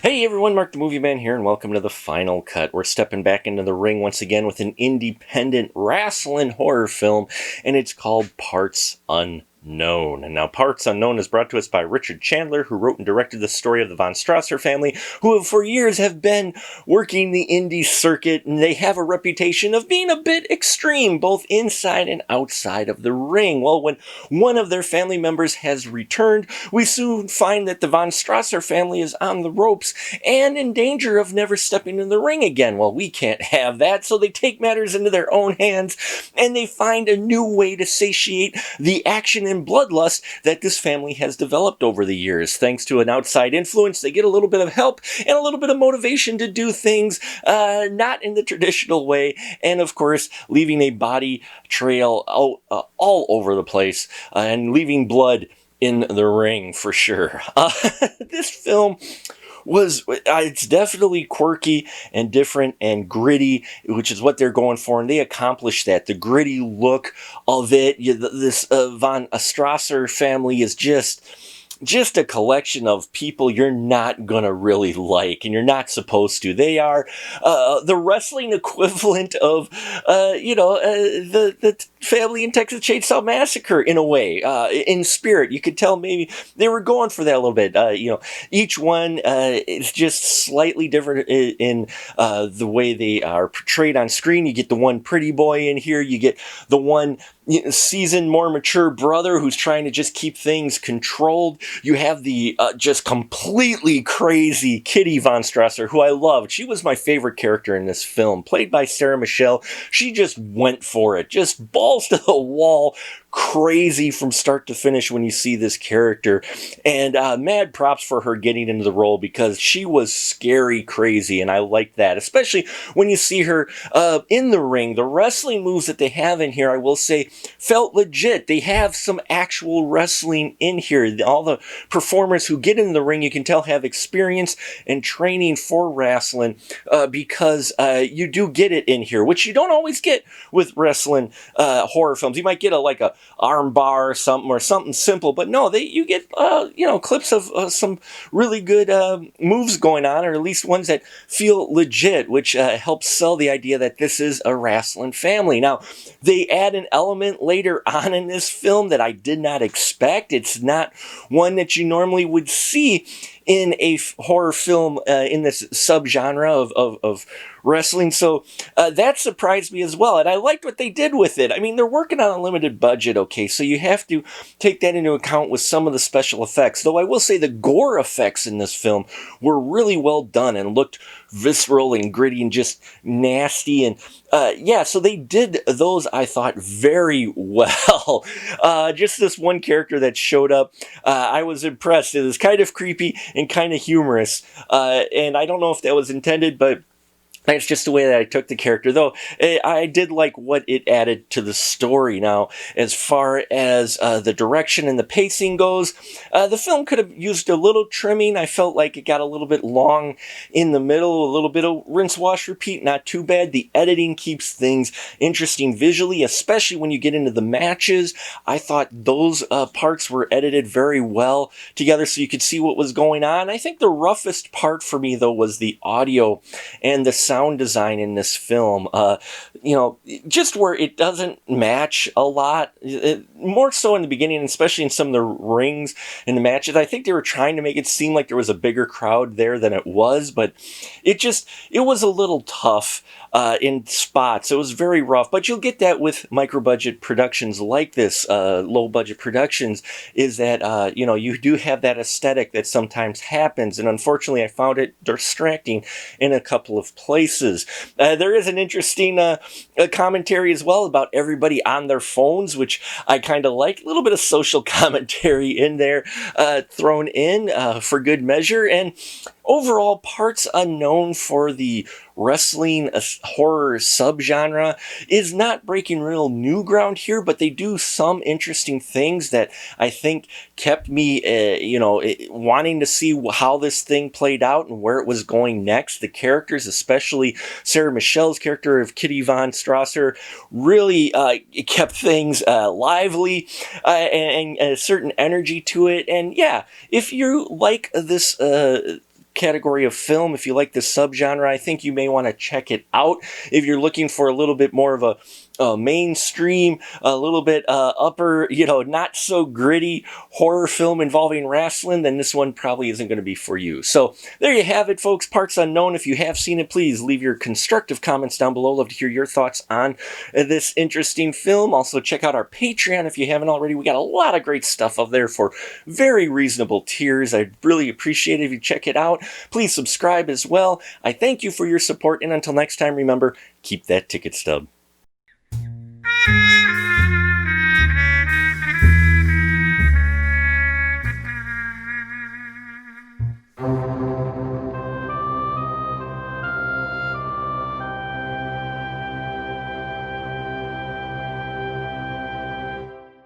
Hey everyone, Mark the Movie Man here, and welcome to the Final Cut. We're stepping back into the ring once again with an independent wrestling horror film, and it's called Parts Unknown. And now, Parts Unknown is brought to us by Richard Chandler, who wrote and directed the story of the Von Strasser family, who for years have been working the indie circuit, and they have a reputation of being a bit extreme, both inside and outside of the ring. Well, when one of their family members has returned, we soon find that the Von Strasser family is on the ropes and in danger of never stepping in the ring again. Well, we can't have that, so they take matters into their own hands, and they find a new way to satiate the action and bloodlust that this family has developed over the years. Thanks to an outside influence, they get a little bit of help and a little bit of motivation to do things not in the traditional way, and of course, leaving a body trail all over the place and leaving blood in the ring for sure. This film it's definitely quirky and different and gritty, which is what they're going for, and they accomplished that. The gritty look of it, this Von Strasser family is just a collection of people you're not gonna really like, and you're not supposed to. They are the wrestling equivalent of, the family in Texas Chainsaw Massacre in a way, in spirit. You could tell maybe they were going for that a little bit. Each one is just slightly different in the way they are portrayed on screen. You get the one pretty boy in here. You get the one seasoned, more mature brother who's trying to just keep things controlled. You have the just completely crazy Kitty Von Strasser, who I loved. She was my favorite character in this film, played by Sarah Michelle. She just went for it, just balls to the wall, crazy from start to finish when you see this character. And mad props for her getting into the role, because she was scary crazy, and I liked that, especially when you see her in the ring. The wrestling moves that they have in here, I will say, felt legit. They have some actual wrestling in here. All the performers who get in the ring, you can tell, have experience and training for wrestling, because you do get it in here, which you don't always get with wrestling horror films. You might get a arm bar or something simple, but no, you get clips of some really good moves going on, or at least ones that feel legit, which helps sell the idea that this is a wrestling family. Now, they add an element later on in this film that I did not expect. It's not one that you normally would see in a horror film in this subgenre of wrestling. So that surprised me as well. And I liked what they did with it. I mean, they're working on a limited budget, okay? So you have to take that into account with some of the special effects. Though I will say the gore effects in this film were really well done and looked visceral and gritty and just nasty. And so they did those, I thought, very well. Just this one character that showed up, I was impressed. It was kind of creepy and kind of humorous. And I don't know if that was intended, but that's just the way that I took the character, though I did like what it added to the story. Now, as far as the direction and the pacing goes, the film could have used a little trimming. I felt like it got a little bit long in the middle, a little bit of rinse, wash, repeat, not too bad. The editing keeps things interesting visually, especially when you get into the matches. I thought those parts were edited very well together so you could see what was going on. I think the roughest part for me, though, was the audio and the sound design in this film, just where it doesn't match a lot, more so in the beginning, especially in some of the rings in the matches. I think they were trying to make it seem like there was a bigger crowd there than it was, but it was a little tough in spots. It was very rough, but you'll get that with micro-budget productions like this, low-budget productions, is that, you do have that aesthetic that sometimes happens, and unfortunately I found it distracting in a couple of places. There is an interesting commentary as well about everybody on their phones, which I kind of like. A little bit of social commentary in there thrown in for good measure. And overall, Parts Unknown for the wrestling horror subgenre is not breaking real new ground here, but they do some interesting things that I think kept me, wanting to see how this thing played out and where it was going next. The characters, especially Sarah Michelle's character of Kitty Von Strasser, really kept things lively and a certain energy to it. And yeah, if you like this category of film, if you like the subgenre, I think you may want to check it out. If you're looking for a little bit more of a mainstream, a little bit upper, not so gritty horror film involving wrestling, then this one probably isn't going to be for you. So there you have it, folks. Parts Unknown. If you have seen it, please leave your constructive comments down below. Love to hear your thoughts on this interesting film. Also, check out our Patreon if you haven't already. We got a lot of great stuff up there for very reasonable tiers. I'd really appreciate it if you check it out. Please subscribe as well. I thank you for your support, and until next time, remember, keep that ticket stub.